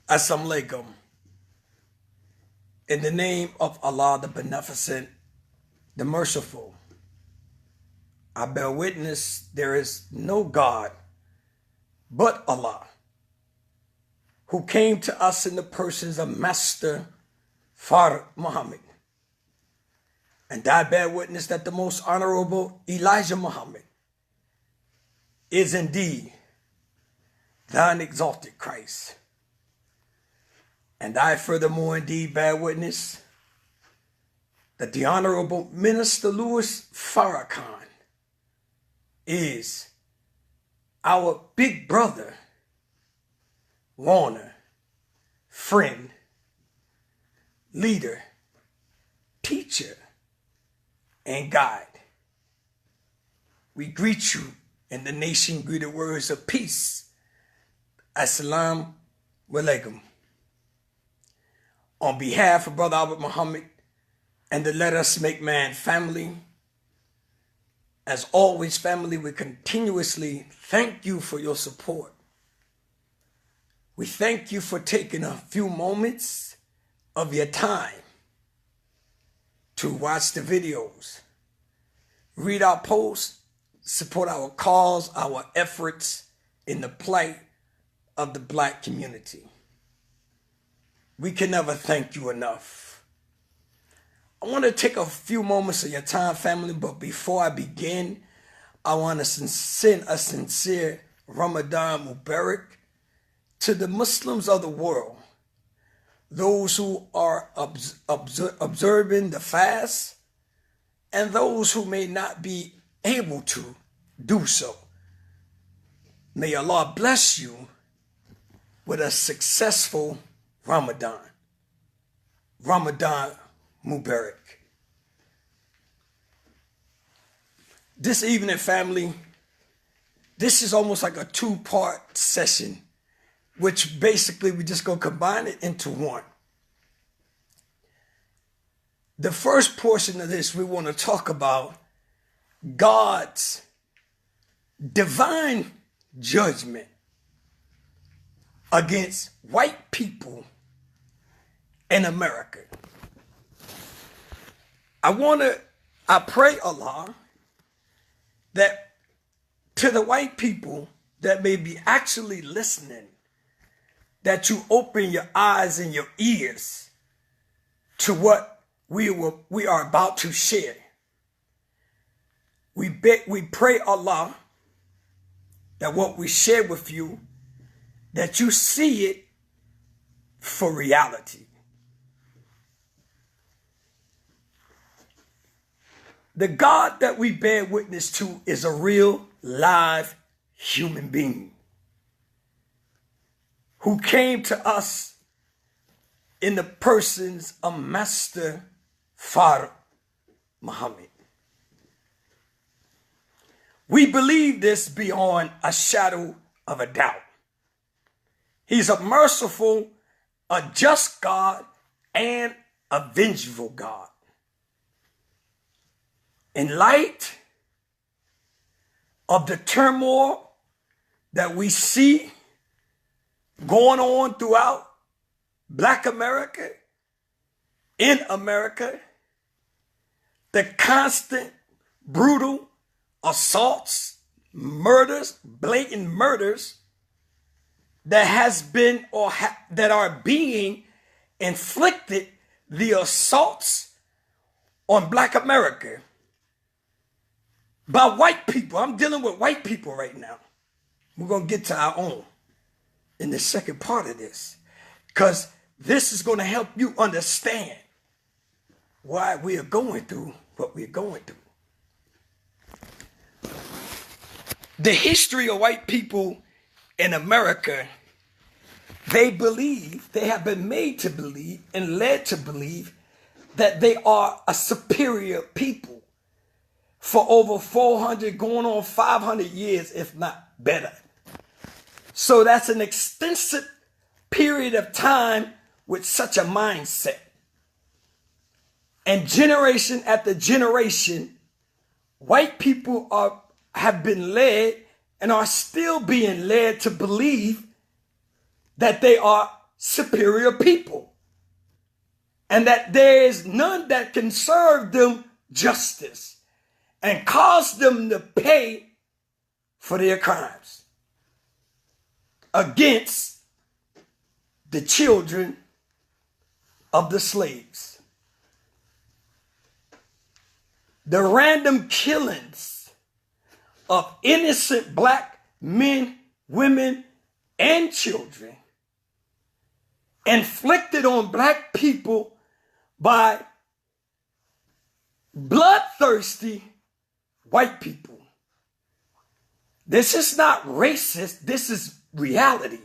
Assalamu alaikum. In the name of Allah, the Beneficent, the Merciful, I bear witness there is no God but Allah, who came to us in the persons of Master Farad Muhammad. And I bear witness that the most honorable Elijah Muhammad is indeed thine exalted Christ. And I furthermore indeed bear witness that the Honorable Minister Louis Farrakhan is our big brother, Warner, friend, leader, teacher, and guide. We greet you in the nation greeted words of peace. Assalamu alaikum. On behalf of Brother Albert Muhammad and the Let Us Make Man family, as always, family, we continuously thank you for your support. We thank you for taking a few moments of your time to watch the videos, read our posts, support our cause, our efforts in the plight of the Black community. We can never thank you enough. I want to take a few moments of your time, family, but before I begin, I want to send a sincere Ramadan Mubarak to the Muslims of the world, those who are observing the fast, and those who may not be able to do so. May Allah bless you with a successful Ramadan Mubarak. This evening, family, this is almost like a two-part session, which basically we just gonna combine it into one. The first portion of this, we want to talk about God's divine judgment against white people in America. I pray Allah that to the white people that may be actually listening, that you open your eyes and your ears to what we are about to share. We pray Allah that what we share with you, that you see it for reality. The God that we bear witness to is a real, live human being who came to us in the persons of Master Farad Muhammad. We believe this beyond a shadow of a doubt. He's a merciful, a just God, and a vengeful God. In light of the turmoil that we see going on throughout Black America, in America, the constant brutal assaults, murders, blatant murders that has been that are being inflicted, the assaults on Black America by white people. I'm dealing with white people right now. We're going to get to our own in the second part of this, because this is going to help you understand why we are going through what we're going through. The history of white people in America, they have been made to believe and led to believe that they are a superior people for over 400, going on 500 years, if not better. So that's an extensive period of time with such a mindset. And generation after generation, white people have been led and are still being led to believe that they are superior people, and that there is none that can serve them justice and cause them to pay for their crimes against the children of the slaves. The random killings of innocent black men, women, and children inflicted on black people by bloodthirsty white people. This is not racist. This is reality.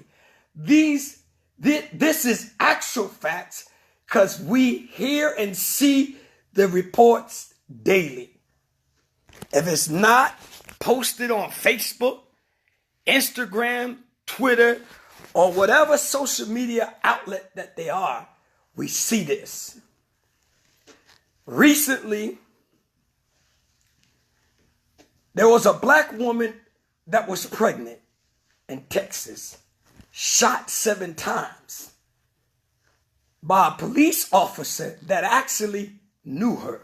This is actual facts, because we hear and see the reports daily. If it's not posted on Facebook, Instagram, Twitter, or whatever social media outlet that they are, we see this. Recently, there was a black woman that was pregnant in Texas, shot 7 times by a police officer that actually knew her.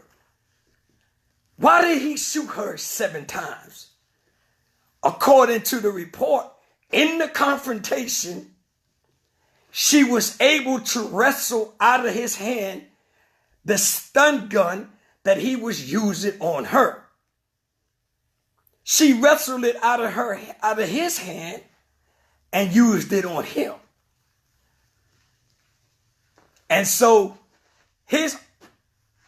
Why did he shoot her 7 times? According to the report, in the confrontation, she was able to wrestle out of his hand the stun gun that he was using on her. She wrestled it out of his hand and used it on him. And so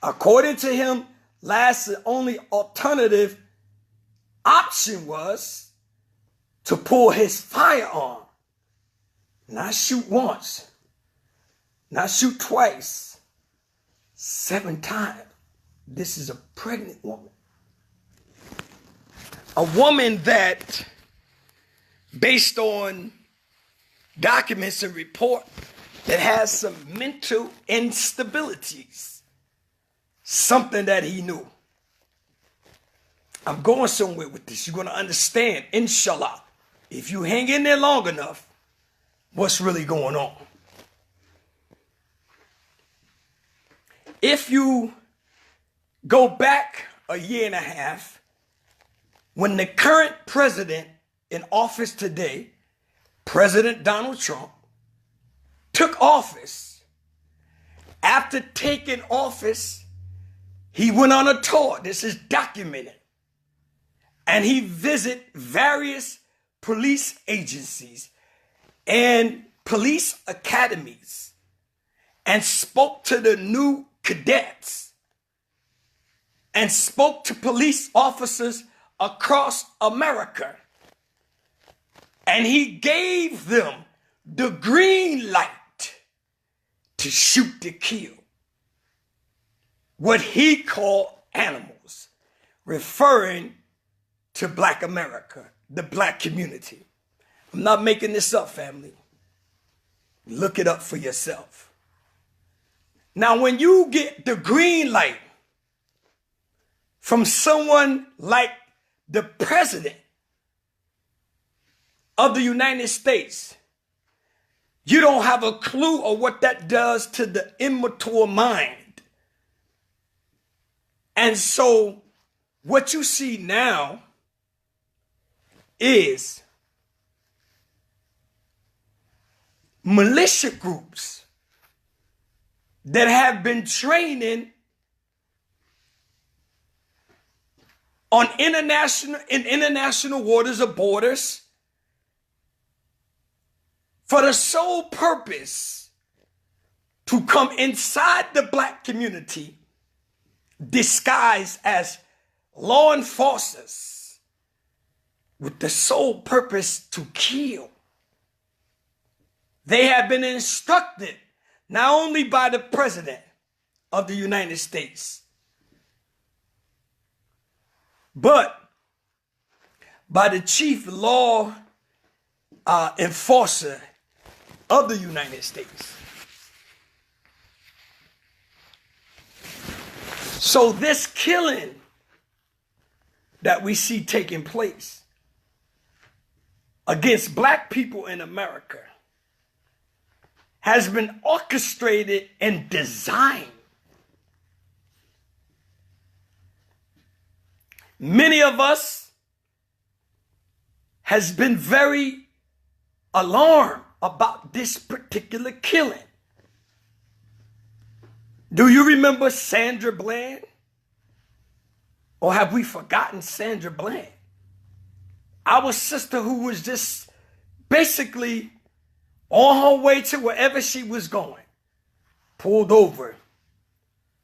according to him, the only alternative option was to pull his firearm. Not shoot once, not shoot twice, 7 times. This is a pregnant woman. A woman that, based on documents and report, that has some mental instabilities. Something that he knew. I'm going somewhere with this. You're going to understand, inshallah, if you hang in there long enough, what's really going on. If you go back a year and a half, when the current president in office today, President Donald Trump, took office, after taking office, he went on a tour. This is documented. And he visited various police agencies and police academies and spoke to the new cadets and spoke to police officers across America. And he gave them the green light to shoot to kill. What he called animals, referring to Black America, the Black community. I'm not making this up, family. Look it up for yourself. Now, when you get the green light from someone like the President of the United States, you don't have a clue of what that does to the immature mind. And so what you see now is militia groups that have been training on international waters or borders for the sole purpose to come inside the Black community disguised as law enforcers with the sole purpose to kill. They have been instructed not only by the President of the United States, but by the chief law enforcer of the United States. So this killing that we see taking place against Black people in America has been orchestrated and designed. Many of us has been very alarmed about this particular killing. Do you remember Sandra Bland? Or have we forgotten Sandra Bland? Our sister who was just basically on her way to wherever she was going, pulled over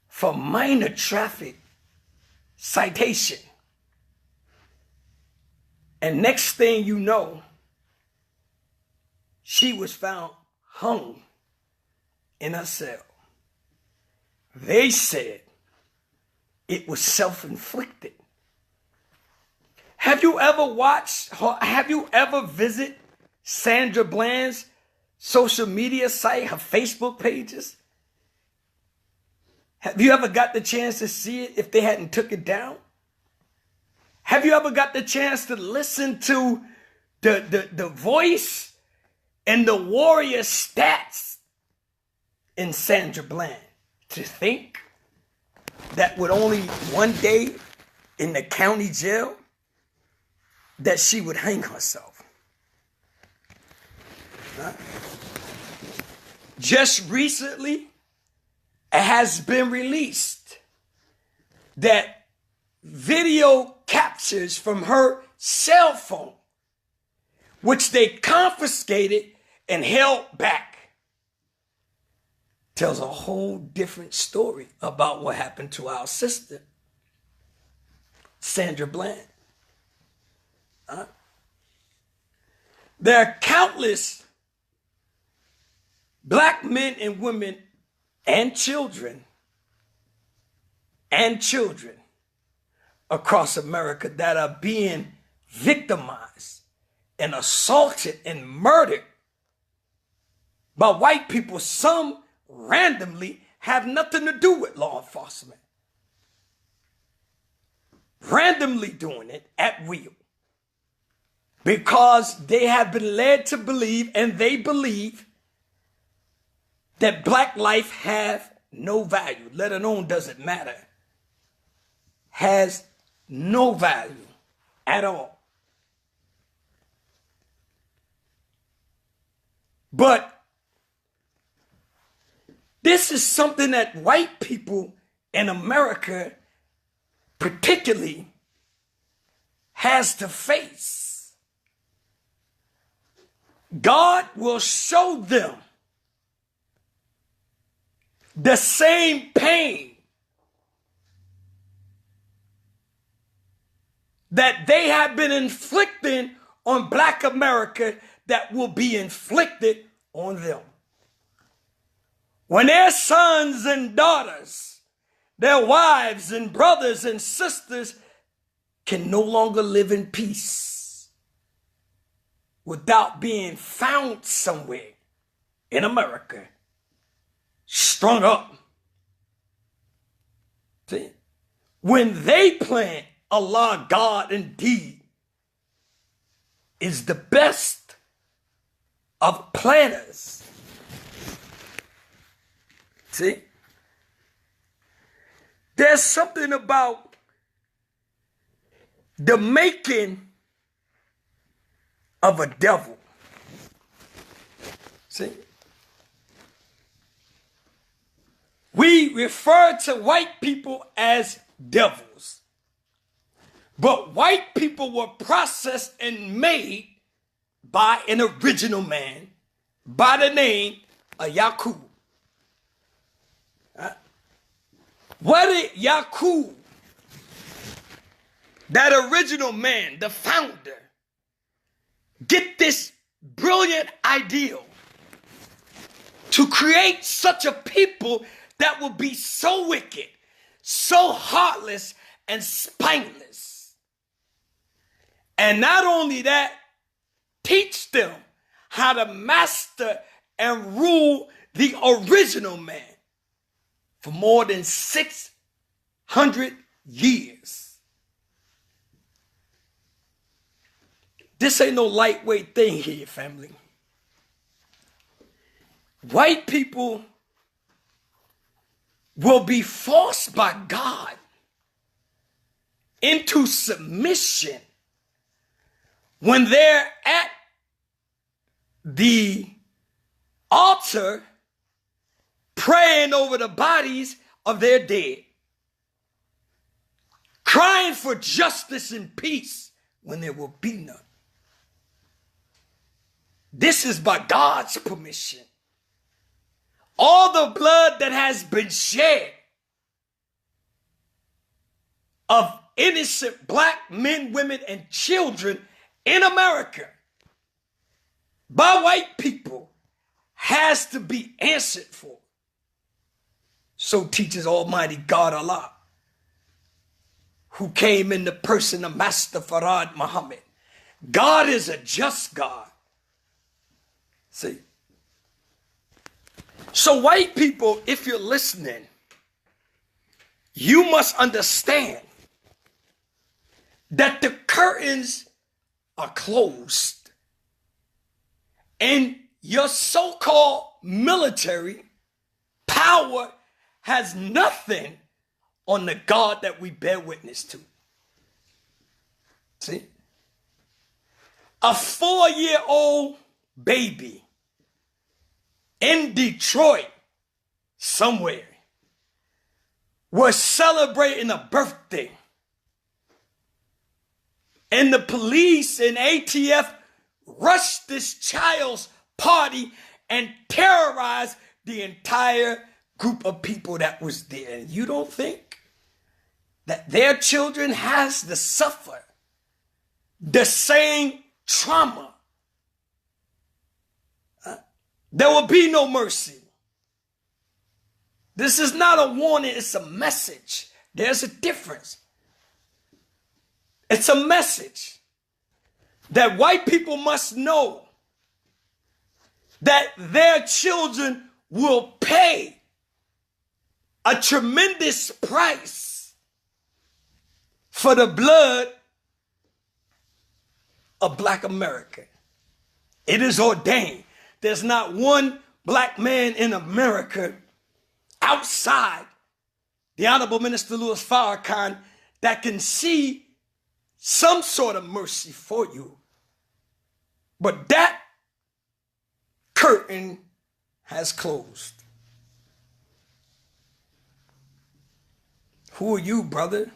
for minor traffic citation. And next thing you know, she was found hung in a cell. They said it was self-inflicted. Have you ever watched, have you ever visited Sandra Bland's social media site, her Facebook pages? Have you ever got the chance to see it if they hadn't took it down? Have you ever got the chance to listen to the voice and the warrior stats in Sandra Bland? To think that with only one day in the county jail, that she would hang herself. Just recently, it has been released that video captures from her cell phone, which they confiscated and held back, tells a whole different story about what happened to our sister, Sandra Bland. There are countless black men and women and children across America that are being victimized and assaulted and murdered by white people. Some randomly have nothing to do with law enforcement. Randomly doing it at will. Because they have been led to believe, and they believe, that black life have no value, let alone does it matter. Has no value at all. But this is something that white people in America particularly has to face. God will show them the same pain that they have been inflicting on black America that will be inflicted on them. When their sons and daughters, their wives and brothers and sisters can no longer live in peace without being found somewhere in America, strung up. See? When they plan, Allah, God indeed is the best of planners. See? There's something about the making of a devil. See? We refer to white people as devils. But white people were processed and made by an original man by the name of Yaqub. Where did Yaqub, that original man, the founder, get this brilliant ideal to create such a people that will be so wicked, so heartless, and spineless? And not only that, teach them how to master and rule the original man for more than 600 years. This ain't no lightweight thing here, family. white people will be forced by God into submission when they're at the altar praying over the bodies of their dead, crying for justice and peace when there will be none. This is by God's permission. All the blood that has been shed of innocent black men, women, and children in America by white people has to be answered for. So teaches Almighty God Allah, who came in the person of Master Farad Muhammad. God is a just God. See? So white people, if you're listening, you must understand that the curtains are closed and your so-called military power has nothing on the God that we bear witness to. See? A 4-year-old baby in Detroit somewhere was celebrating a birthday, and the police and ATF rushed this child's party and terrorized the entire group of people that was there. And you don't think that their children has to suffer the same trauma? There will be no mercy. This is not a warning, it's a message. There's a difference. It's a message that white people must know that their children will pay a tremendous price for the blood of black America. It is ordained. There's not one black man in America outside the Honorable Minister Louis Farrakhan that can see some sort of mercy for you. But that curtain has closed. Who are you, brother,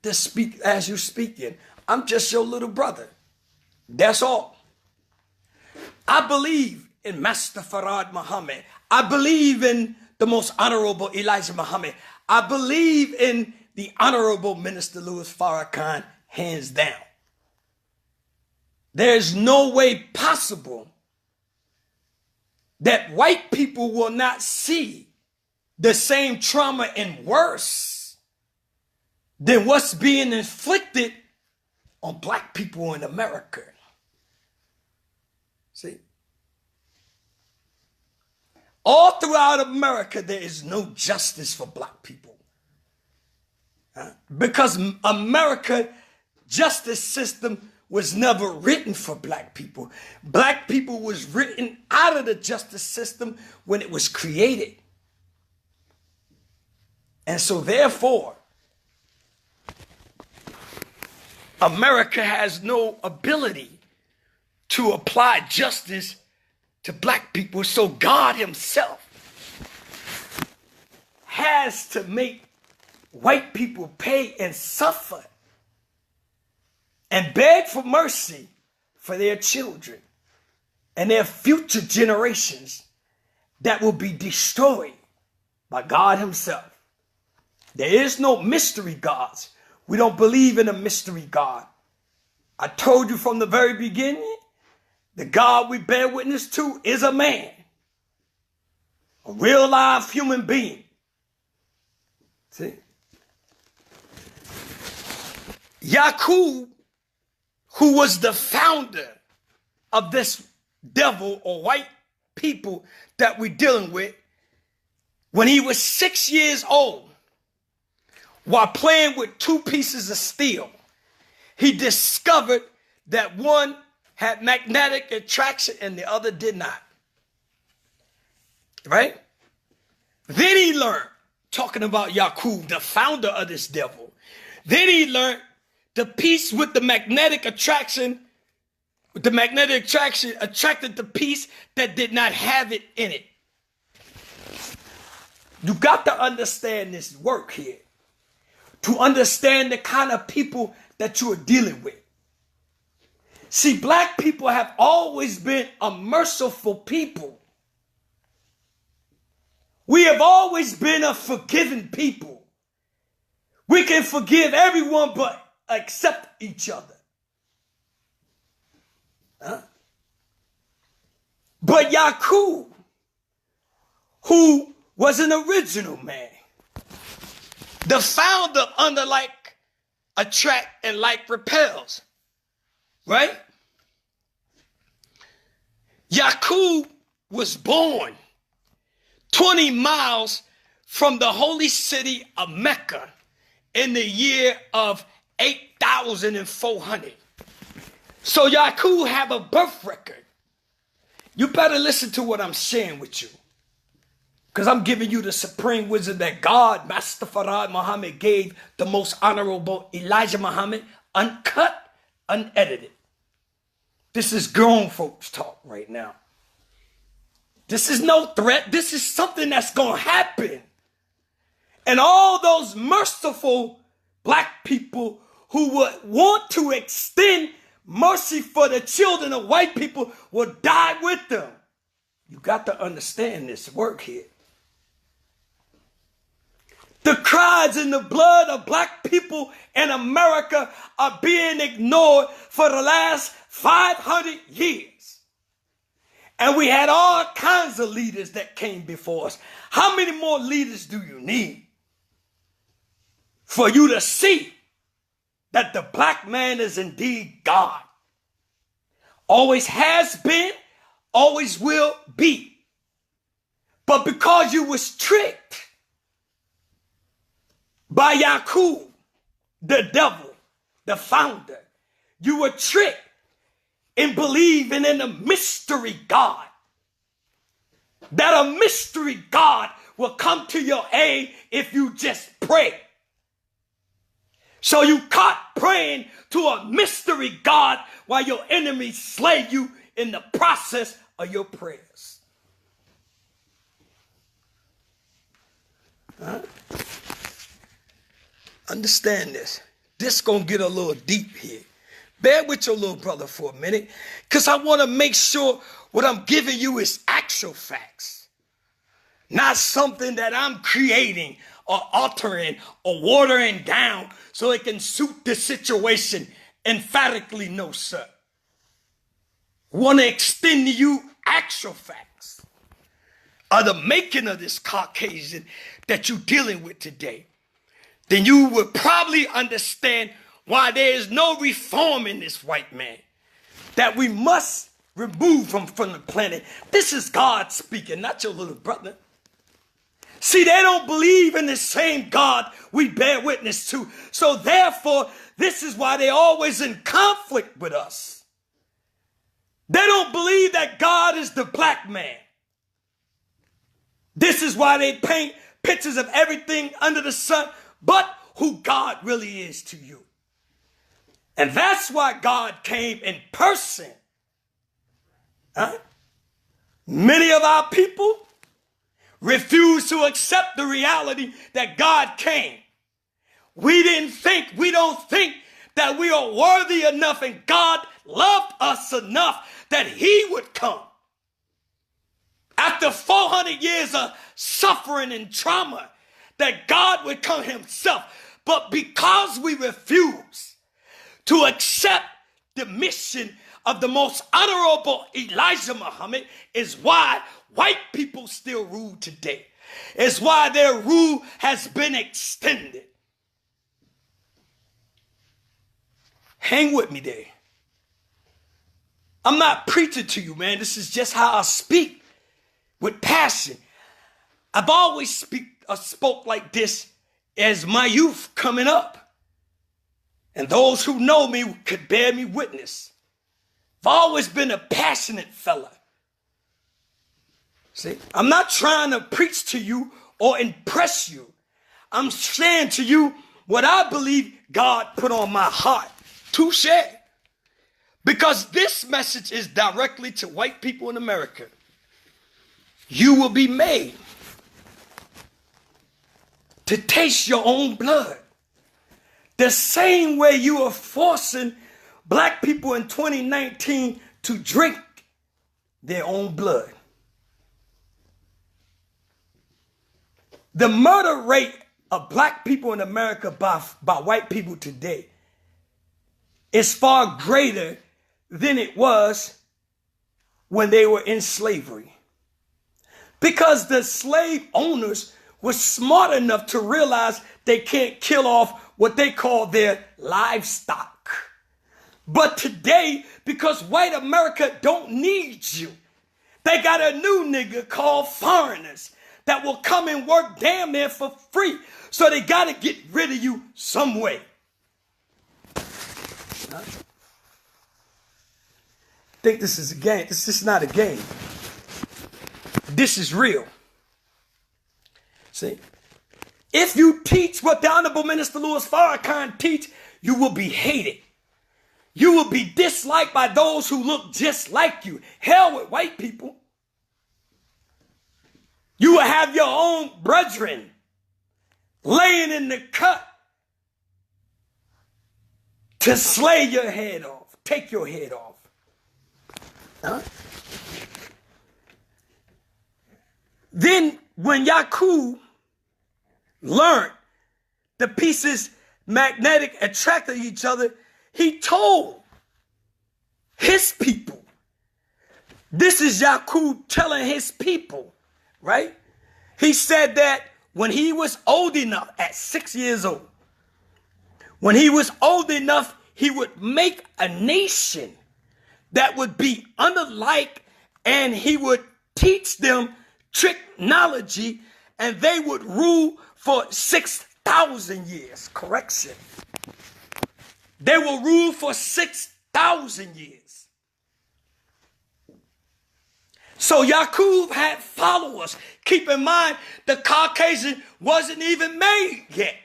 to speak as you're speaking? I'm just your little brother. That's all. I believe in Master Farad Muhammad. I believe in the most honorable Elijah Muhammad. I believe in the honorable Minister Louis Farrakhan, hands down. There's no way possible that white people will not see the same trauma and worse than what's being inflicted on black people in America. See? All throughout America, there is no justice for black people. Because America justice system was never written for black people. Black people was written out of the justice system when it was created. And so therefore, America has no ability to apply justice to black people. So God himself has to make white people pay and suffer and beg for mercy for their children and their future generations that will be destroyed by God himself. There is no mystery gods. We don't believe in a mystery God. I told you from the very beginning, the God we bear witness to is a man, a real live human being. See? Yaqub, who was the founder of this devil or white people that we're dealing with, when he was 6 years old, while playing with 2 pieces of steel, he discovered that one had magnetic attraction and the other did not. right? Then he learned, talking about Yakub, the founder of this devil. Then he learned the piece with the magnetic attraction. The magnetic attraction attracted the piece that did not have it in it. You got to understand this work here to understand the kind of people that you are dealing with. See, black people have always been a merciful people. We have always been a forgiving people. We can forgive everyone but accept each other. Huh? But Yakub, who was an original man, the founder under like attract and like repels, right? Yakub was born 20 miles from the holy city of Mecca in the year of 8,400. So Yakub have a birth record. You better listen to what I'm sharing with you, because I'm giving you the supreme wisdom that God, Master Farad Muhammad, gave the most honorable Elijah Muhammad, uncut, unedited. This is grown folks talk right now. This is no threat. This is something that's going to happen. And all those merciful black people who would want to extend mercy for the children of white people will die with them. You got to understand this work here. The cries and the blood of black people in America are being ignored for the last 500 years. And we had all kinds of leaders that came before us. How many more leaders do you need for you to see that the black man is indeed God? Always has been, always will be. But because you was tricked by Yakub, the devil, the founder, you were tricked in believing in a mystery God. That a mystery God will come to your aid if you just pray. So you caught praying to a mystery God while your enemies slay you in the process of your prayers. Huh? Understand this. This gonna get a little deep here. Bear with your little brother for a minute, because I want to make sure what I'm giving you is actual facts. Not something that I'm creating or altering or watering down so it can suit the situation. Emphatically, no, sir. Want to extend to you actual facts of the making of this Caucasian that you're dealing with today. Then you would probably understand why there is no reform in this white man that we must remove from the planet. This is God speaking, not your little brother. See, they don't believe in the same God we bear witness to. So therefore, this is why they're always in conflict with us. They don't believe that God is the black man. This is why they paint pictures of everything under the sun but who God really is to you. And that's why God came in person. Huh? Many of our people refuse to accept the reality that God came. We don't think that we are worthy enough, and God loved us enough that he would come. After 400 years of suffering and trauma, that God would come himself. But because we refuse to accept the mission of the most honorable Elijah Muhammad, is why white people still rule today. It's why their rule has been extended. Hang with me there. I'm not preaching to you, man. This is just how I speak with passion. I've always spoke like this as my youth coming up. And those who know me could bear me witness. I've always been a passionate fella. See, I'm not trying to preach to you or impress you. I'm saying to you what I believe God put on my heart to share. Because this message is directly to white people in America. You will be made to taste your own blood. The same way you are forcing black people in 2019 to drink their own blood. The murder rate of black people in America by white people today is far greater than it was when they were in slavery. Because the slave owners were smart enough to realize they can't kill off what they call their livestock. But today, because white America don't need you, they got a new nigga called foreigners that will come and work damn near for free. So they got to get rid of you some way. I think this is a game. This is not a game. This is real. See? If you teach what the Honorable Minister Louis Farrakhan teach, you will be hated. You will be disliked by those who look just like you. Hell with white people. You will have your own brethren laying in the cut to slay your head off, take your head off. Huh? Then when Yakub learned the pieces magnetic attracted each other, he told his people. This is Yakub telling his people, right? He said that when he was old enough, at 6 years old, when he was old enough, he would make a nation that would be unlike, and he would teach them technology, and they would rule for 6,000 years. Correction. They will rule for 6,000 years. So Yakub had followers. Keep in mind, the Caucasian wasn't even made yet.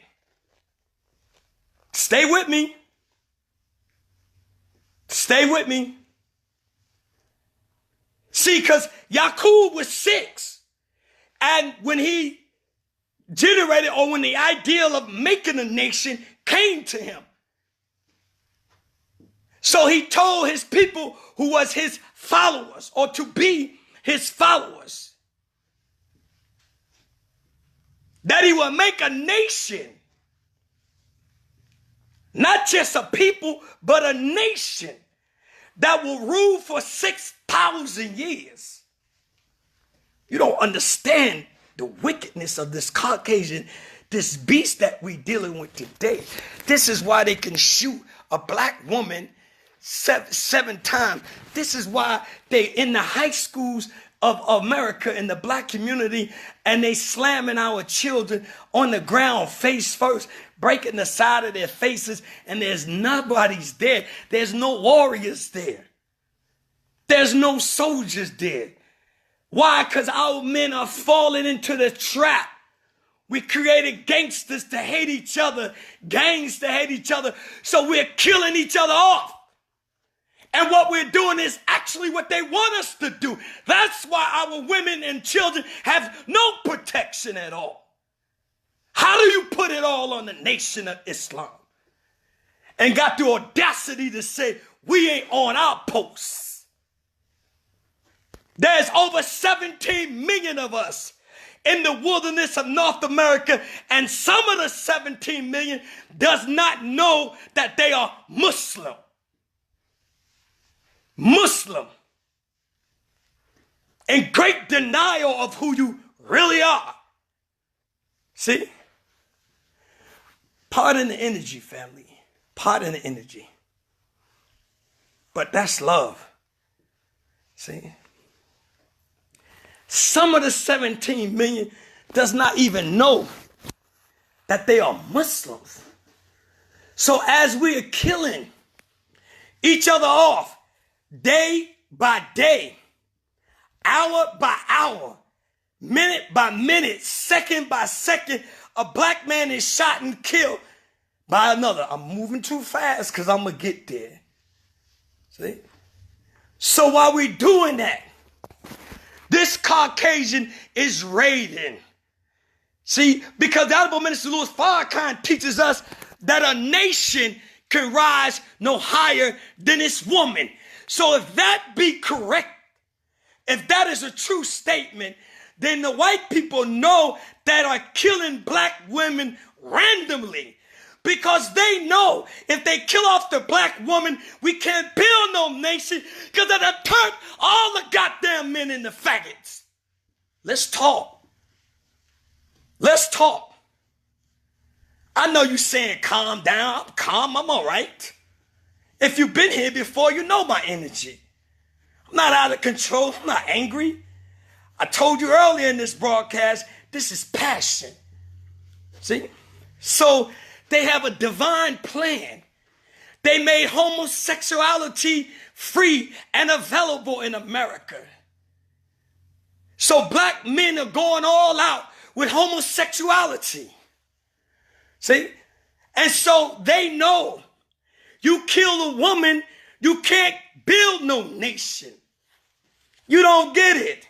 Stay with me. Stay with me. See, because Yakub was 6. And when he generated, or when the ideal of making a nation came to him, so he told his people who was his followers, or to be his followers, that he would make a nation, not just a people, but a nation that will rule for 6,000 years. You don't understand the wickedness of this Caucasian, this beast that we're dealing with today. This is why they can shoot a black woman seven times. This is why they in the high schools of America, in the black community, and they slamming our children on the ground face first, breaking the side of their faces, and there's nobody's there. There's no warriors there. There's no soldiers there. Why? Because our men are falling into the trap. We created gangsters to hate each other, gangs to hate each other, so we're killing each other off. And what we're doing is actually what they want us to do. That's why our women and children have no protection at all. How do you put it all on the Nation of Islam? And got the audacity to say, we ain't on our posts. There's over 17 million of us in the wilderness of North America, and some of the 17 million does not know that they are Muslim. Muslim. In great denial of who you really are. See? Pardon the energy, family. Pardon the energy. But that's love. See? Some of the 17 million does not even know that they are Muslims. So as we are killing each other off day by day, hour by hour, minute by minute, second by second, a black man is shot and killed by another. I'm moving too fast because I'm going to get there. See? So while we're doing that, this Caucasian is raiding. See, because the Honorable Minister Louis Farrakhan teaches us that a nation can rise no higher than its woman. So if that be correct, if that is a true statement, then the white people know that are killing black women randomly. Because they know if they kill off the black woman, we can't build no nation because that'll turn all the goddamn men into faggots. Let's talk. Let's talk. I know you saying calm down. I'm calm. I'm all right. If you've been here before, you know my energy. I'm not out of control. I'm not angry. I told you earlier in this broadcast, this is passion. See? So they have a divine plan. They made homosexuality free and available in America. So black men are going all out with homosexuality. See? And so they know you kill a woman, you can't build no nation. You don't get it.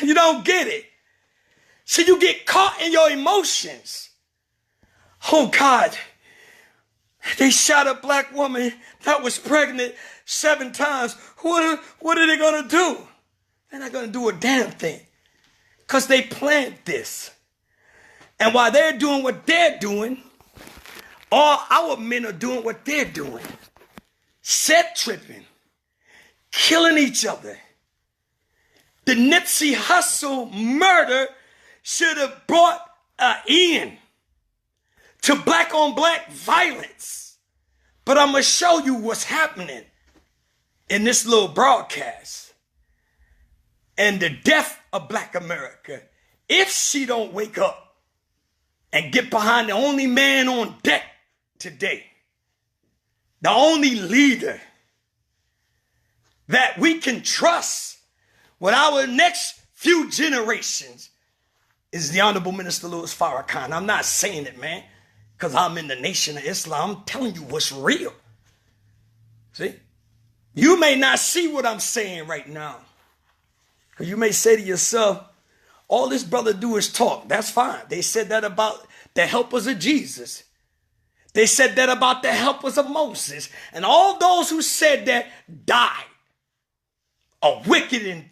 You don't get it. So you get caught in your emotions. Oh God, they shot a black woman that was pregnant 7 times. What are they going to do? They're not going to do a damn thing because they planned this. And while they're doing what they're doing, all our men are doing what they're doing. Set tripping, killing each other. The Nipsey Hussle murder should have brought an end to black on black violence. But I'm going to show you what's happening in this little broadcast. And the death of black America, if she don't wake up and get behind the only man on deck today, the only leader that we can trust with our next few generations is the Honorable Minister Louis Farrakhan. I'm not saying it, man, because I'm in the Nation of Islam. I'm telling you what's real. See? You may not see what I'm saying right now. Because you may say to yourself, all this brother do is talk. That's fine. They said that about the helpers of Jesus. They said that about the helpers of Moses. And all those who said that died a wicked and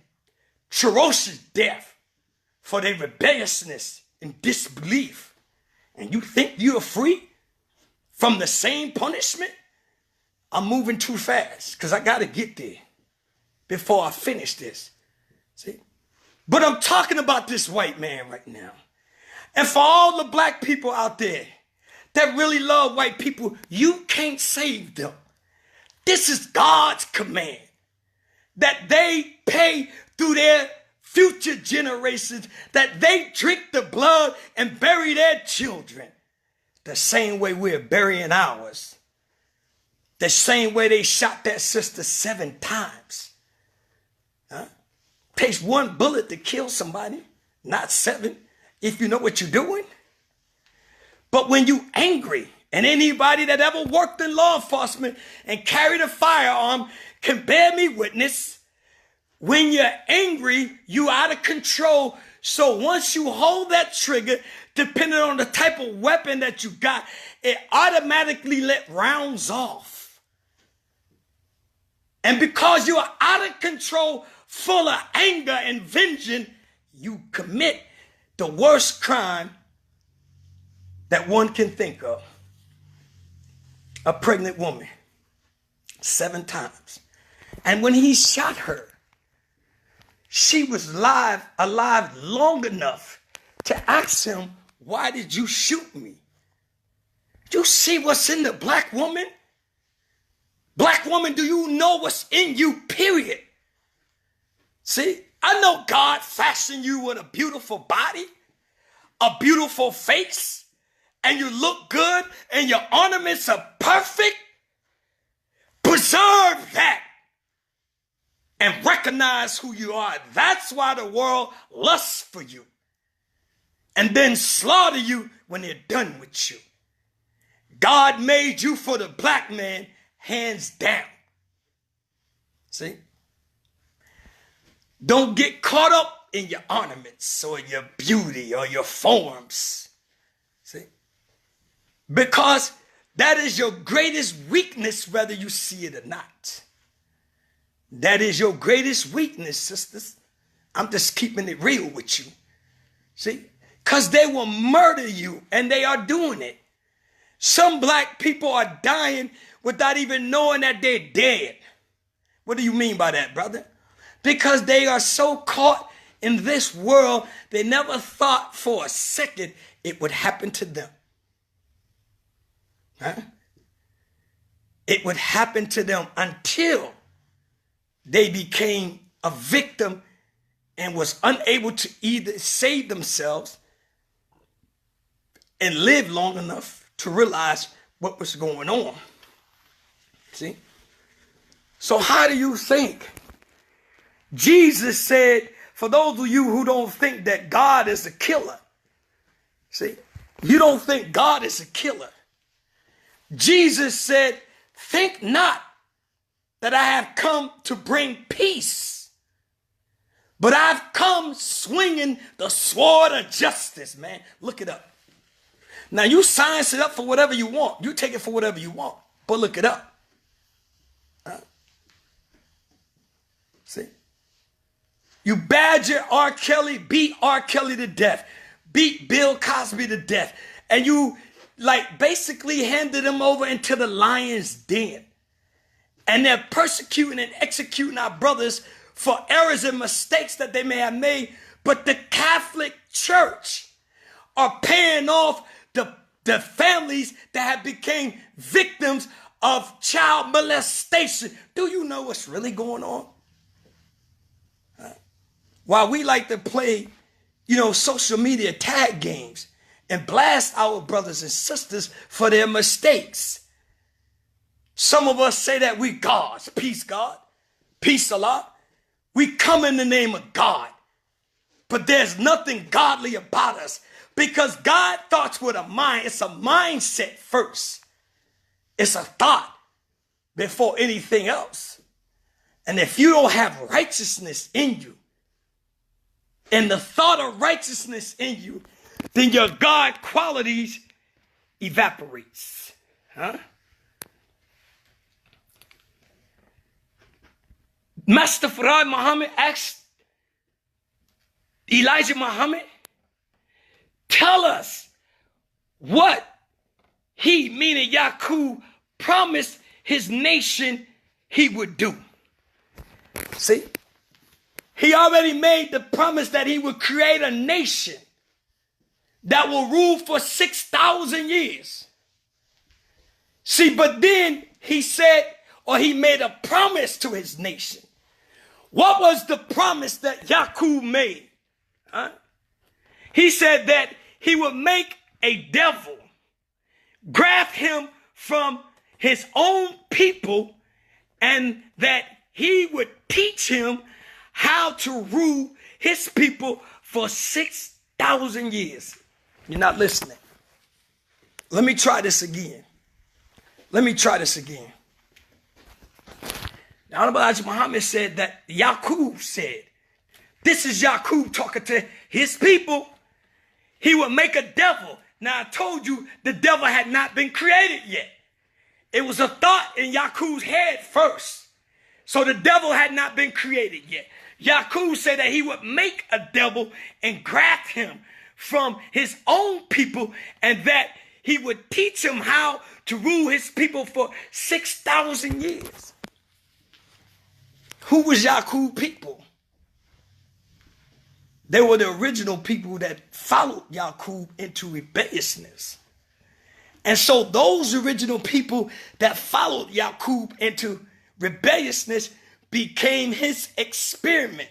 ferocious death for their rebelliousness and disbelief. And you think you're free from the same punishment? I'm moving too fast because I got to get there before I finish this. See? But I'm talking about this white man right now. And for all the black people out there that really love white people, you can't save them. This is God's command that they pay through their future generations, that they drink the blood and bury their children the same way we're burying ours. The same way they shot that sister 7 times. Huh? Takes 1 bullet to kill somebody, not 7, if you know what you're doing. But when you angry, and anybody that ever worked in law enforcement and carried a firearm can bear me witness, when you're angry, you out of control. So once you hold that trigger, depending on the type of weapon that you got, it automatically let rounds off. And because you are out of control, full of anger and vengeance, you commit the worst crime that one can think of. A pregnant woman, 7 times. And when he shot her, she was alive long enough to ask him, why did you shoot me? You see what's in the black woman? Black woman, do you know what's in you, period? See, I know God fashioned you with a beautiful body, a beautiful face, and you look good, and your ornaments are perfect. Preserve that. and recognize who you are. That's why the world lusts for you and then slaughter you when they're done with you. God made you for the black man, hands down. See? Don't get caught up in your ornaments or your beauty or your forms. See? Because that is your greatest weakness, whether you see it or not. That is your greatest weakness, sisters. I'm just keeping it real with you. See? Because they will murder you, and they are doing it. Some black people are dying without even knowing that they're dead. What do you mean by that, brother? Because they are so caught in this world, they never thought for a second it would happen to them. Huh? It would happen to them until they became a victim and was unable to either save themselves and live long enough to realize what was going on. See? So how do you think? Jesus said, for those of you who don't think that God is a killer, see, you don't think God is a killer. Jesus said, think not that I have come to bring peace, but I've come swinging the sword of justice, man. Look it up. Now, you science it up for whatever you want. You take it for whatever you want, but look it up. See? You badger R. Kelly, beat R. Kelly to death, beat Bill Cosby to death, and you basically handed them over into the lion's den. And they're persecuting and executing our brothers for errors and mistakes that they may have made. But the Catholic Church are paying off the families that have become victims of child molestation. Do you know what's really going on? While we like to play, social media tag games and blast our brothers and sisters for their mistakes. Some of us say that we gods. Peace, God. Peace, Allah. We come in the name of God. But there's nothing godly about us because God thoughts with a mind. It's a mindset first. It's a thought before anything else. And if you don't have righteousness in you, and the thought of righteousness in you, then your God qualities evaporates. Master Farad Muhammad asked Elijah Muhammad, tell us what he, meaning Yaqub, promised his nation he would do. See? He already made the promise that he would create a nation that will rule for 6,000 years. See, but then he said, or he made a promise to his nation. What was the promise that Yaqub made? He said that he would make a devil, graft him from his own people, and that he would teach him how to rule his people for 6,000 years. You're not listening. Let me try this again. The Honorable Elijah Muhammad said that Yaqub said, this is Yaqub talking to his people. He would make a devil. Now I told you the devil had not been created yet. It was a thought in Yaqub's head first. So the devil had not been created yet. Yaqub said that he would make a devil and graft him from his own people, and that he would teach him how to rule his people for 6,000 years. Who was Yaqub's people? They were the original people that followed Yaqub into rebelliousness. And so those original people that followed Yaqub into rebelliousness became his experiment.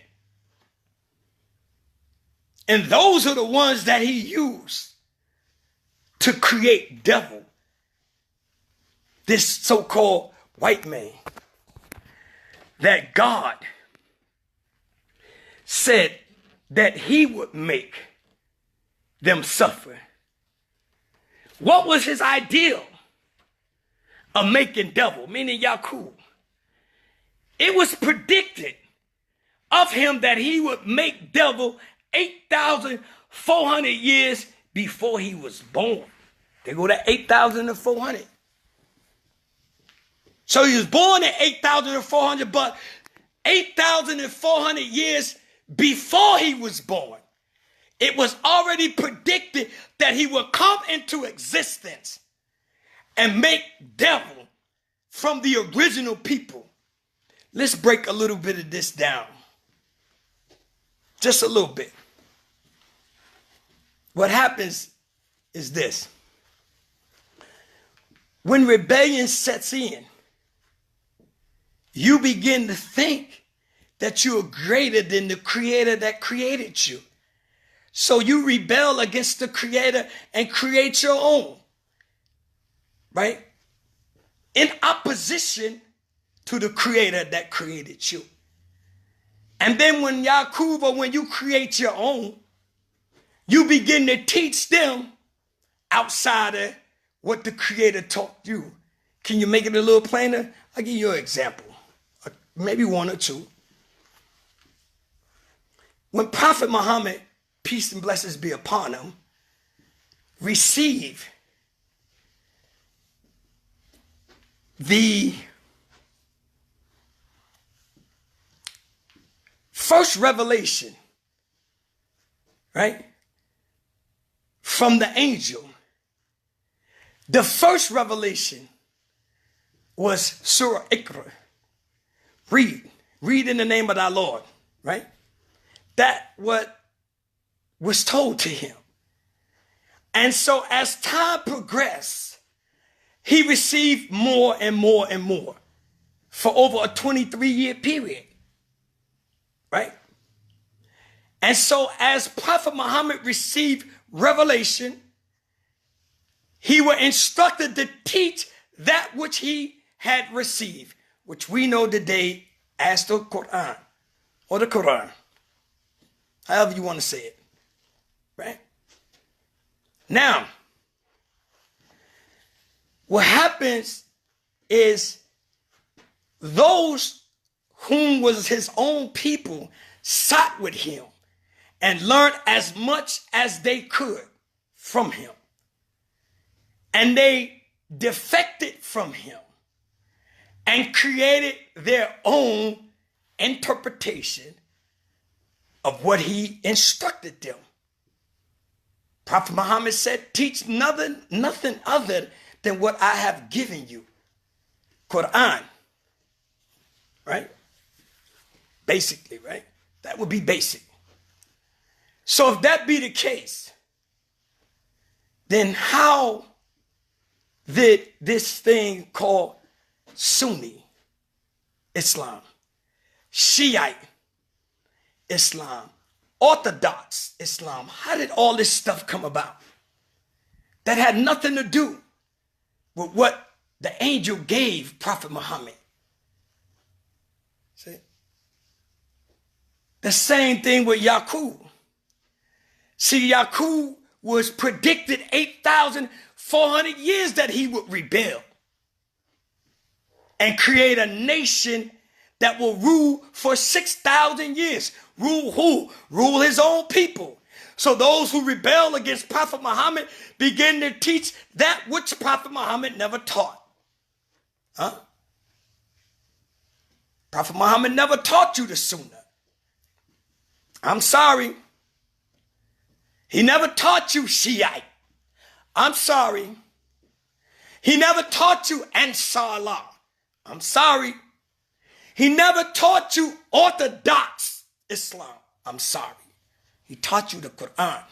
And those are the ones that he used to create devil, this so-called white man that God said that he would make them suffer. What was his ideal of making devil, meaning Yaqub? It was predicted of him that he would make devil 8,400 years before he was born. They go to 8,400. So he was born at 8,400, but 8,400 years before he was born, it was already predicted that he would come into existence and make devil from the original people. Let's break a little bit of this down. Just a little bit. What happens is this. When rebellion sets in, you begin to think that you are greater than the creator that created you. So you rebel against the creator and create your own, right? In opposition to the creator that created you. And then when Yaqub, or when you create your own, you begin to teach them outside of what the creator taught you. Can you make it a little plainer? I'll give you an example, maybe one or two. When Prophet Muhammad, peace and blessings be upon him, received the first revelation, right, from the angel, the first revelation was Surah Iqra. Read in the name of thy Lord, right? That what was told to him. And so as time progressed, he received more and more and more for over a 23-year period, right? And so as Prophet Muhammad received revelation, he was instructed to teach that which he had received, which we know today as the Quran, or the Quran, however you want to say it, right? Now, what happens is those whom was his own people sat with him and learned as much as they could from him. And they defected from him and created their own interpretation of what he instructed them. Prophet Muhammad said, teach nothing other than what I have given you. Quran, right? Basically, right? That would be basic. So if that be the case, then how did this thing called Sunni Islam, Shiite Islam, Orthodox Islam, how did all this stuff come about? That had nothing to do with what the angel gave Prophet Muhammad. See? The same thing with Yaqub. See, Yaqub was predicted 8,400 years that he would rebel and create a nation that will rule for 6,000 years. Rule who? Rule his own people. So those who rebel against Prophet Muhammad begin to teach that which Prophet Muhammad never taught. Huh? Prophet Muhammad never taught you the Sunnah. I'm sorry. He never taught you Shiite. I'm sorry. He never taught you Ansar Allah. I'm sorry. He never taught you Orthodox Islam. I'm sorry. He taught you the Quran.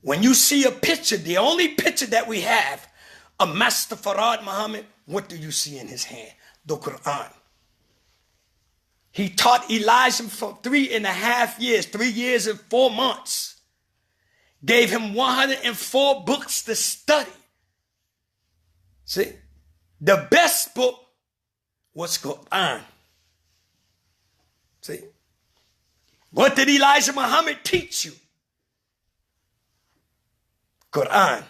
When you see a picture, the only picture that we have of Master Farad Muhammad, what do you see in his hand? The Quran. He taught Elijah for 3.5 years, 3 years and 4 months. Gave him 104 books to study. See? The best book was Quran. See? What did Elijah Muhammad teach you? Quran.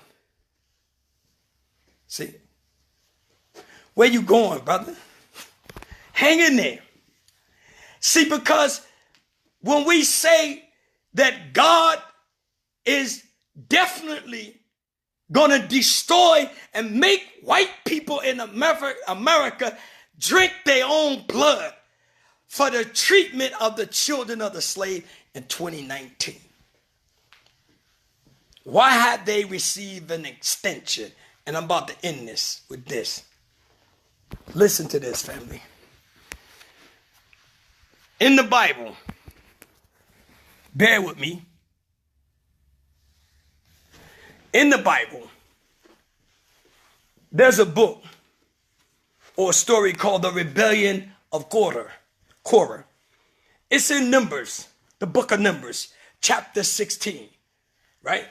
See? Where you going, brother? Hang in there. See, because when we say that God is definitely going to destroy and make white people in America drink their own blood for the treatment of the children of the slave in 2019. Why had they received an extension? And I'm about to end this with this. Listen to this, family. In the Bible, bear with me. In the Bible, there's a book or a story called The Rebellion of Korah. It's in Numbers, the book of Numbers, chapter 16, right?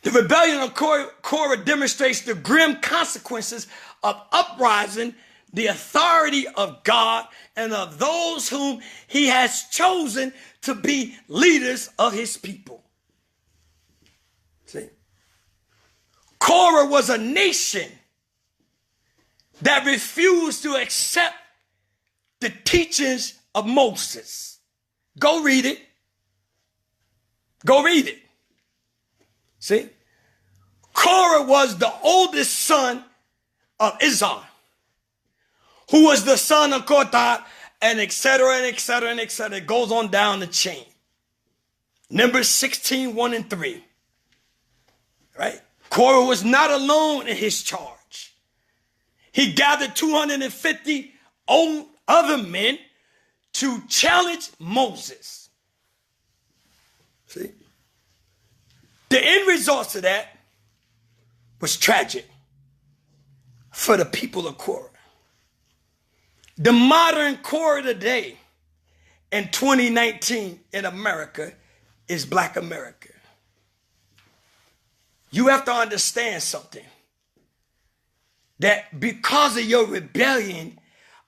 The rebellion of Korah demonstrates the grim consequences of uprising the authority of God and of those whom he has chosen to be leaders of his people. See? Korah was a nation that refused to accept the teachings of Moses. Go read it. Go read it. See? Korah was the oldest son of Izhar, who was the son of Kohath, and etc., and etc., and etc. It goes on down the chain. Numbers 16, 1 and 3. Right? Korah was not alone in his charge. He gathered 250 other men to challenge Moses. See? The end result of that was tragic for the people of Korah. The modern Korah today in 2019 in America is Black America. You have to understand something. That because of your rebellion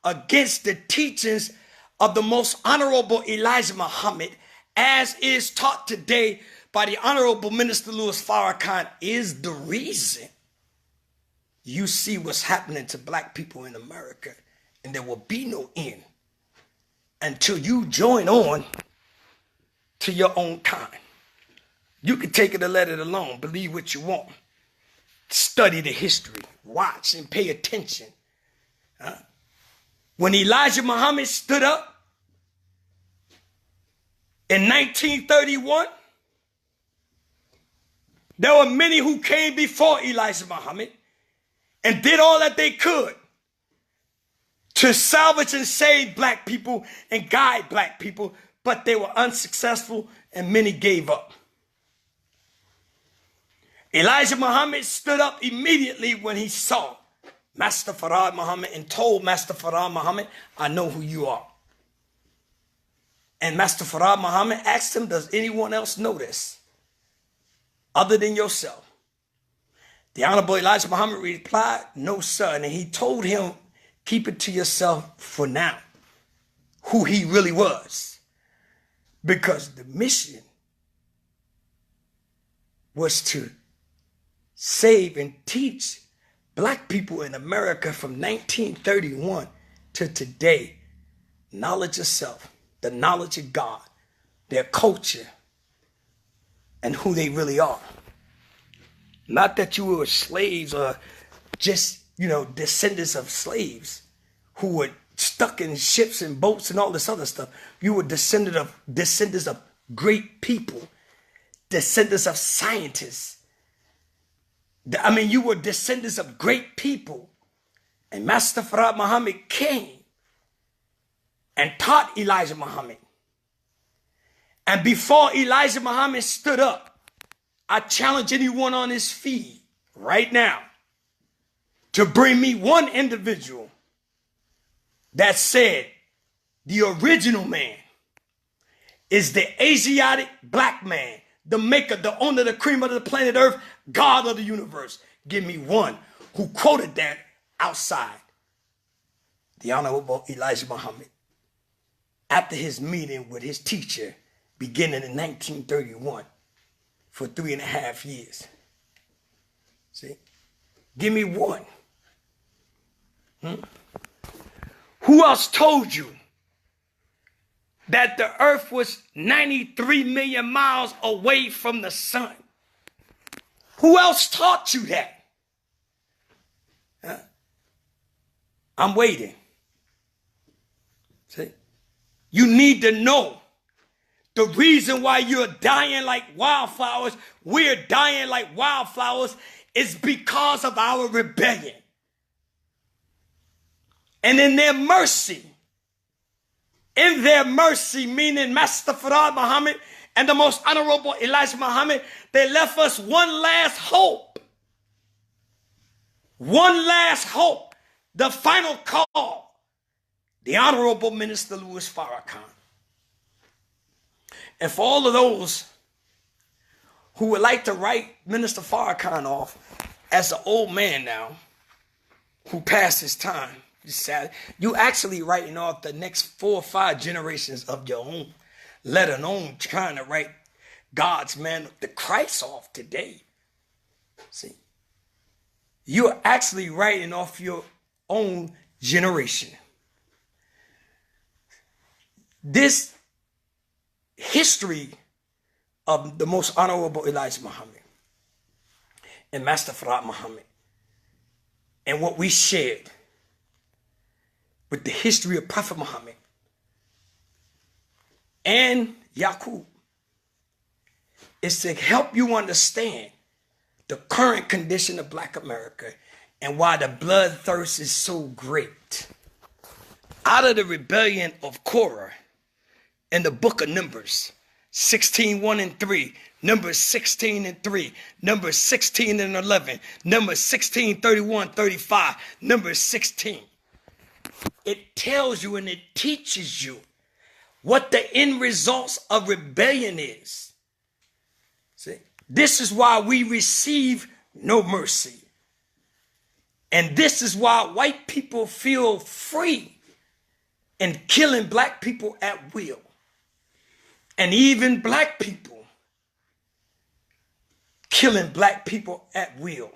against the teachings of the most honorable Elijah Muhammad, as is taught today by the Honorable Minister Louis Farrakhan, is the reason you see what's happening to black people in America. And there will be no end until you join on to your own time. You can take it or let it alone. Believe what you want. Study the history. Watch and pay attention. When Elijah Muhammad stood up in 1931, there were many who came before Elijah Muhammad and did all that they could to salvage and save black people and guide black people, but they were unsuccessful and many gave up. Elijah Muhammad stood up immediately when he saw Master Farad Muhammad and told Master Farad Muhammad, I know who you are. And Master Farad Muhammad asked him, does anyone else know this other than yourself? The Honorable Elijah Muhammad replied, no, sir. And he told him, keep it to yourself for now, who he really was. Because the mission was to save and teach black people in America from 1931 to today, knowledge of self, the knowledge of God, their culture, and who they really are. Not that you were slaves or just, descendants of slaves who were stuck in ships and boats and all this other stuff. You were descendants of great people, descendants of scientists. You were descendants of great people. And Master Farad Muhammad came and taught Elijah Muhammad. And before Elijah Muhammad stood up, I challenge anyone on his feed right now to bring me one individual that said the original man is the Asiatic black man, the maker, the owner, the cream of the planet Earth, God of the universe. Give me one who quoted that outside the Honorable Elijah Muhammad. after his meeting with his teacher beginning in 1931 for 3.5 years. See? Give me one. Who else told you that the earth was 93 million miles away from the sun? Who else taught you that? Huh? I'm waiting. See? You need to know the reason why you're dying like wildflowers, we're dying like wildflowers, is because of our rebellion. And in their mercy, meaning Master Farad Muhammad and the most honorable Elijah Muhammad, they left us one last hope. One last hope. The final call. The Honorable Minister Louis Farrakhan. And for all of those who would like to write Minister Farrakhan off as an old man now, who passed his time, you actually writing off the next 4 or 5 generations of your own, let alone trying to write God's man, the Christ, off today. See, you're actually writing off your own generation. This history of the most honorable Elijah Muhammad and Master Farad Muhammad and what we shared with the history of Prophet Muhammad and Yaqub is to help you understand the current condition of Black America and why the bloodthirst is so great. Out of the rebellion of Korah in the book of Numbers, 16:1 and 3, Numbers 16 and 3, Numbers 16 and 11, Numbers 16, 31, 35, Numbers 16. It tells you and it teaches you what the end results of rebellion is. See, this is why we receive no mercy. And this is why white people feel free in killing Black people at will. And even Black people killing Black people at will.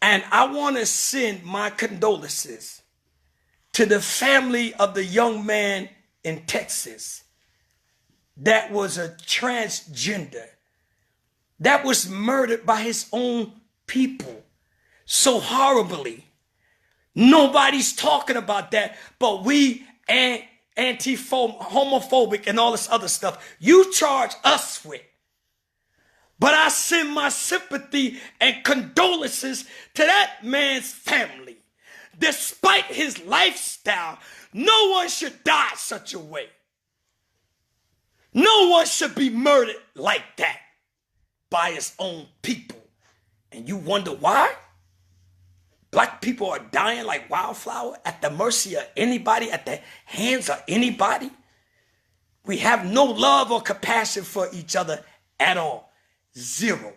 And I want to send my condolences to the family of the young man in Texas that was a transgender, that was murdered by his own people so horribly. Nobody's talking about that, but we homophobic and all this other stuff you charge us with. But I send my sympathy and condolences to that man's family. Despite his lifestyle, no one should die such a way. No one should be murdered like that by his own people. And you wonder why? Black people are dying like wildflower at the mercy of anybody, at the hands of anybody. We have no love or compassion for each other at all. Zero.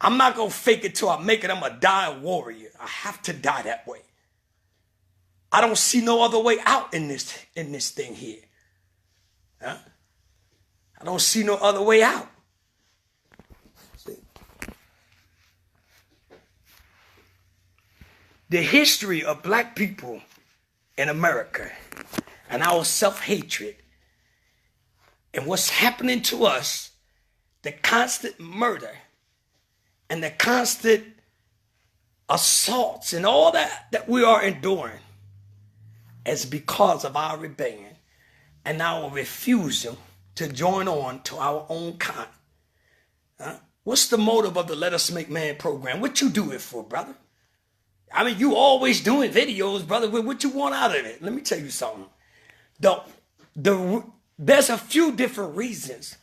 I'm not going to fake it till I make it. I'm a die warrior. I have to die that way. I don't see no other way out in this thing here. Huh? I don't see no other way out. See? The history of Black people in America and our self-hatred and what's happening to us, the constant murder and the constant assaults and all that we are enduring is because of our rebellion and our refusal to join on to our own kind. What's the motive of the Let Us Make Man program? What you do it for, brother? I mean, you always doing videos, brother. What you want out of it? Let me tell you something. There's a few different reasons.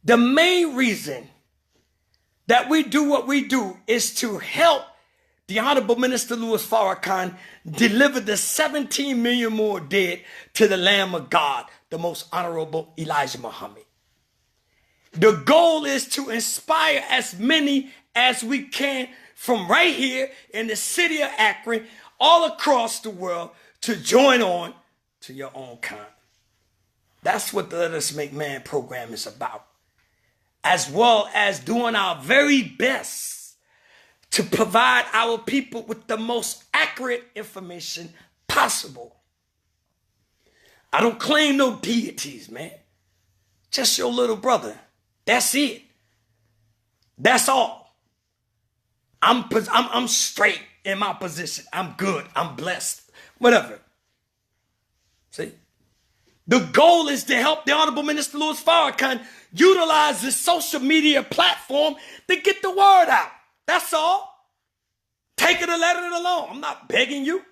The main reason that we do what we do is to help the Honorable Minister Louis Farrakhan deliver the 17 million more dead to the Lamb of God, the most honorable Elijah Muhammad. The goal is to inspire as many as we can from right here in the city of Akron all across the world to join on to your own kind. That's what the Let Us Make Man program is about, as well as doing our very best to provide our people with the most accurate information possible. I don't claim no deities, man. Just your little brother. That's it. That's all. I'm straight in my position. I'm good. I'm blessed. Whatever. See? The goal is to help the Honorable Minister Louis Farrakhan utilize this social media platform to get the word out. That's all. Take it or let it alone. I'm not begging you.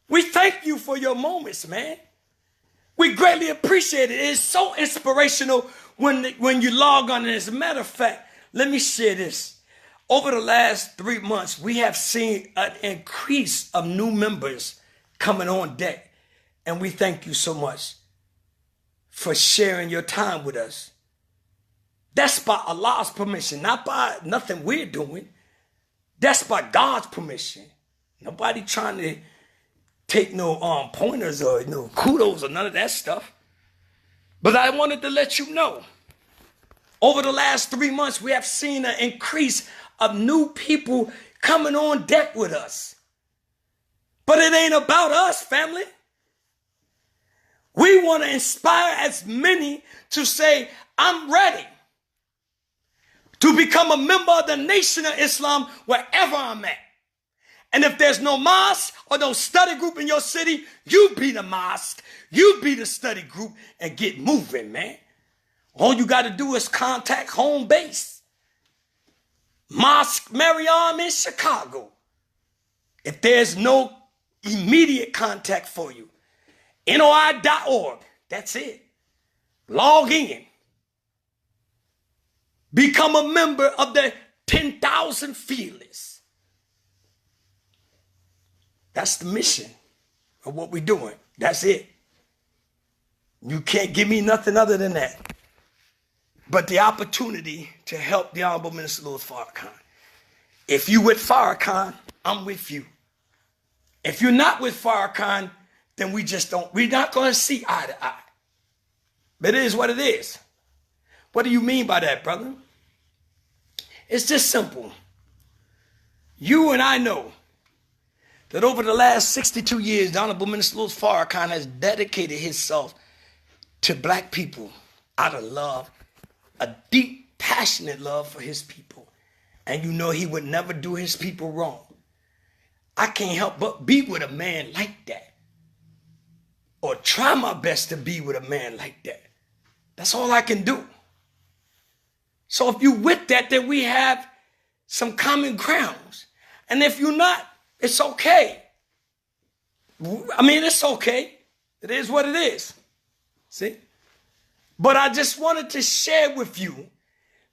We thank you for your moments, man. We greatly appreciate it. It's so inspirational when you log on. And as a matter of fact, let me share this. Over the last 3 months, we have seen an increase of new members coming on deck. And we thank you so much for sharing your time with us. That's by Allah's permission, not by nothing we're doing. That's by God's permission. Nobody trying to take no pointers or no kudos or none of that stuff. But I wanted to let you know, over the last 3 months, we have seen an increase of new people coming on deck with us. But it ain't about us, family. We want to inspire as many to say, I'm ready to become a member of the Nation of Islam wherever I'm at. And if there's no mosque or no study group in your city, you be the mosque, you be the study group, and get moving, man. All you got to do is contact home base. Mosque Mariam in Chicago. If there's no immediate contact for you, NOI.org, that's it. Log in. Become a member of the 10,000 Fearless. That's the mission of what we're doing. That's it. You can't give me nothing other than that. But the opportunity to help the Honorable Minister Louis Farrakhan. If you with Farrakhan, I'm with you. If you're not with Farrakhan, then we're not going to see eye to eye. But it is what it is. What do you mean by that, brother? It's just simple. You and I know that over the last 62 years, the Honorable Minister Louis Farrakhan has dedicated himself to black people out of love, a deep, passionate love for his people. And you know he would never do his people wrong. I can't help but be with a man like that. Or try my best to be with a man like that. That's all I can do. So if you with that, then we have some common grounds. And if you're not, it's okay. I mean, it's okay. It is what it is. See? But I just wanted to share with you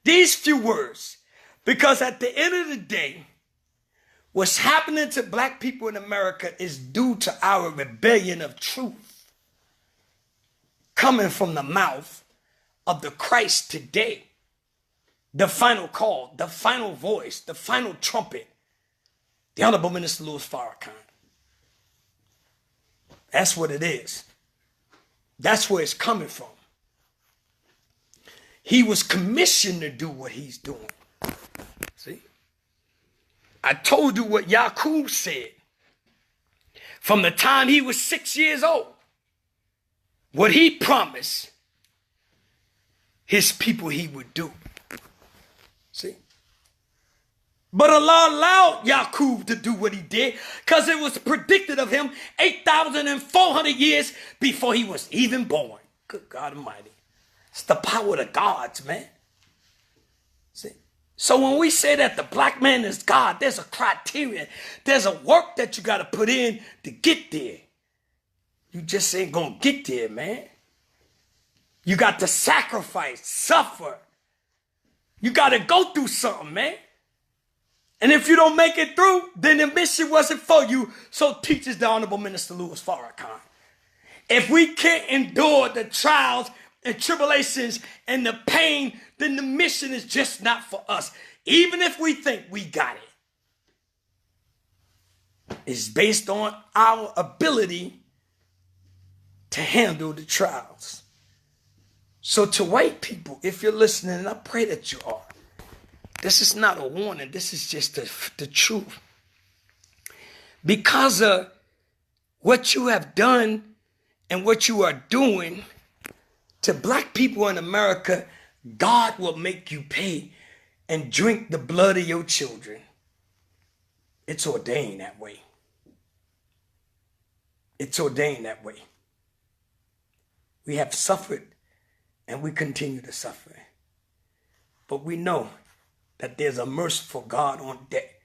these few words, because at the end of the day, what's happening to black people in America is due to our rebellion of truth coming from the mouth of the Christ today. The final call, the final voice, the final trumpet, the Honorable Minister Louis Farrakhan. That's what it is. That's where it's coming from. He was commissioned to do what he's doing. See? I told you what Yaqub said. From the time he was 6 years old, what he promised his people he would do. See? But Allah allowed Yaqub to do what he did because it was predicted of him 8,400 years before he was even born. Good God Almighty. It's the power of the gods, man. See? So when we say that the black man is God, there's a criteria. There's a work that you got to put in to get there. You just ain't going to get there, man. You got to sacrifice, suffer. You got to go through something, man. And if you don't make it through, then the mission wasn't for you. So teaches the Honorable Minister Louis Farrakhan. If we can't endure the trials and tribulations and the pain, then the mission is just not for us. Even if we think we got it. is based on our ability to handle the trials. So to white people, if you're listening, and I pray that you are, this is not a warning. This is just the truth. Because of what you have done and what you are doing to black people in America, God will make you pay and drink the blood of your children. It's ordained that way. It's ordained that way. We have suffered and we continue to suffer. But we know that there's a merciful God on deck.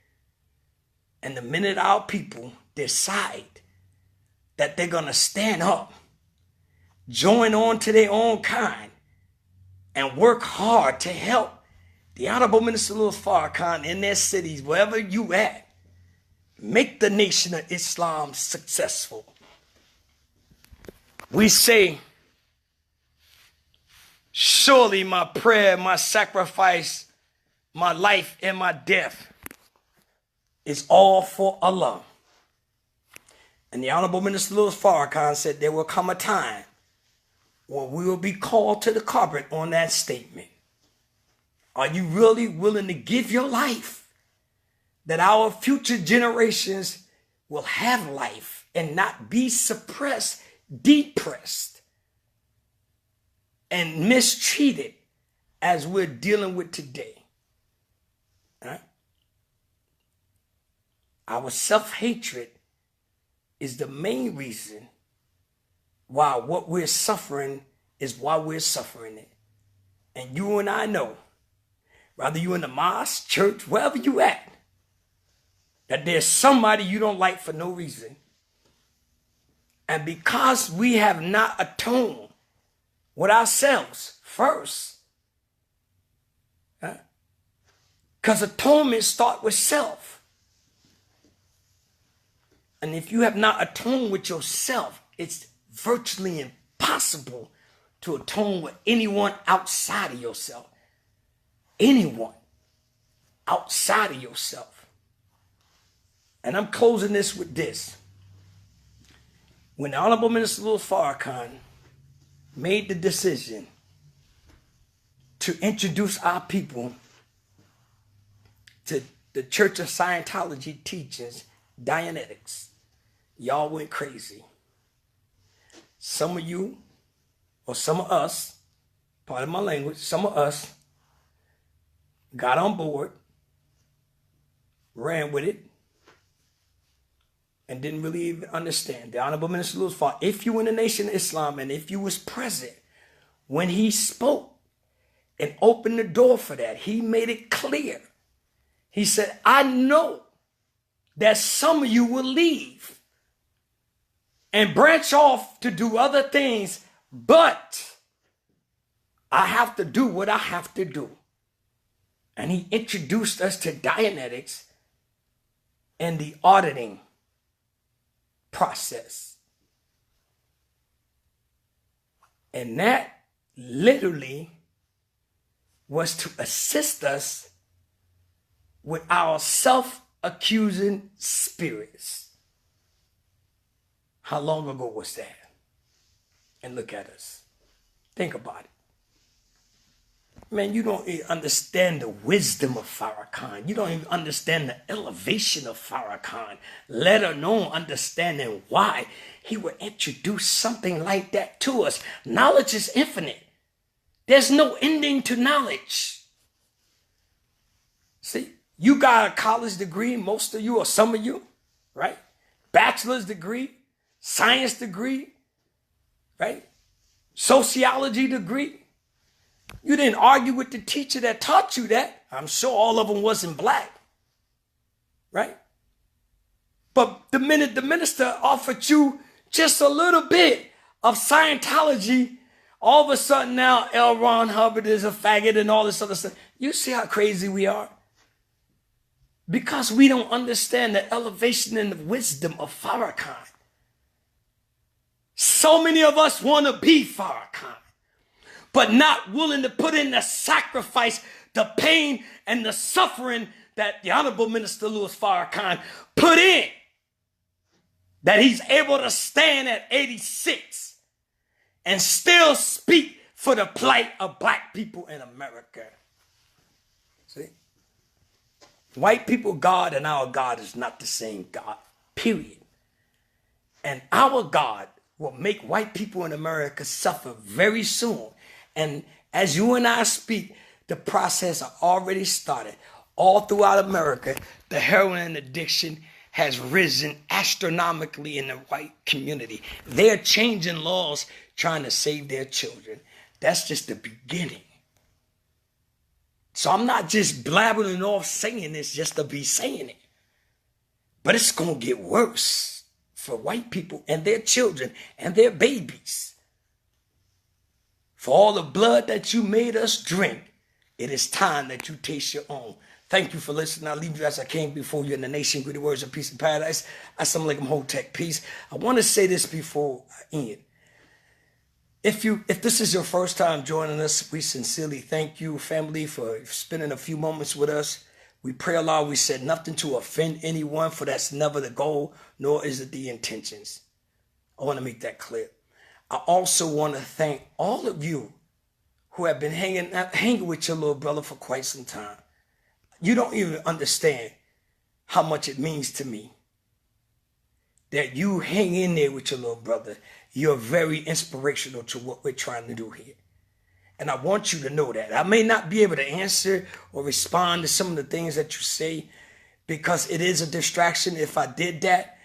And the minute our people decide that they're going to stand up, join on to their own kind, and work hard to help the Honorable Minister Louis Farrakhan in their cities, wherever you at, make the Nation of Islam successful. We say, surely my prayer, my sacrifice, my life, and my death is all for Allah. And the Honorable Minister Louis Farrakhan said there will come a time when we will be called to the carpet on that statement. Are you really willing to give your life that our future generations will have life and not be suppressed, depressed, and mistreated as we're dealing with today? Right? Our self-hatred is the main reason why what we're suffering is why we're suffering it. And you and I know, whether you're in the mosque, church, wherever you at, that there's somebody you don't like for no reason. And because we have not atoned with ourselves first, because atonement starts with self. And if you have not atoned with yourself, it's virtually impossible to atone with anyone outside of yourself. Anyone outside of yourself. And I'm closing this with this. When the Honorable Minister Louis Farrakhan made the decision to introduce our people to the Church of Scientology teachings, Dianetics, y'all went crazy. Some of you, or some of us, pardon my language, some of us got on board, ran with it, and didn't really even understand. The Honorable Minister Louis Farrakhan, if you in the Nation of Islam and if you was present when he spoke and opened the door for that, he made it clear. He said, I know that some of you will leave and branch off to do other things, but I have to do what I have to do. And he introduced us to Dianetics and the auditing process. And that literally was to assist us with our self-accusing spirits. How long ago was that? And look at us. Think about it. Man, you don't even understand the wisdom of Farrakhan. You don't even understand the elevation of Farrakhan, let alone understanding why he would introduce something like that to us. Knowledge is infinite. There's no ending to knowledge. See, you got a college degree, most of you, or some of you, right? Bachelor's degree, science degree, right? Sociology degree. You didn't argue with the teacher that taught you that. I'm sure all of them wasn't black, right? But the minute the minister offered you just a little bit of Scientology, all of a sudden now L. Ron Hubbard is a faggot and all this other stuff. You see how crazy we are? Because we don't understand the elevation and the wisdom of Farrakhan. So many of us want to be Farrakhan, but not willing to put in the sacrifice, the pain, and the suffering that the Honorable Minister Louis Farrakhan put in that he's able to stand at 86 and still speak for the plight of black people in America. See? White people God and our God is not the same God, period. And our God will make white people in America suffer very soon. And as you and I speak, the process has already started. All throughout America, the heroin addiction has risen astronomically in the white community. They're changing laws trying to save their children. That's just the beginning. So I'm not just blabbering off saying this just to be saying it. But it's going to get worse for white people and their children and their babies. For all the blood that you made us drink, it is time that you taste your own. Thank you for listening. I'll leave you as I came before you in the nation. Great words of peace and paradise. Assalamu alaikum, Hotep, peace. I want to say this before I end. If this is your first time joining us, we sincerely thank you, family, for spending a few moments with us. We pray Allah, we said nothing to offend anyone, for that's never the goal, nor is it the intentions. I want to make that clear. I also want to thank all of you who have been hanging with your little brother for quite some time. You don't even understand how much it means to me that you hang in there with your little brother. You're very inspirational to what we're trying to do here. And I want you to know that. I may not be able to answer or respond to some of the things that you say because it is a distraction if I did that.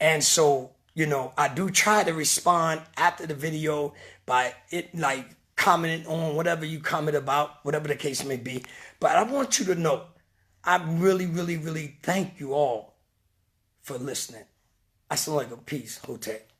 And so, I do try to respond after the video by commenting on whatever you comment about, whatever the case may be. But I want you to know, I really, really, really thank you all for listening. Assalamu alaikum, peace, Hotep.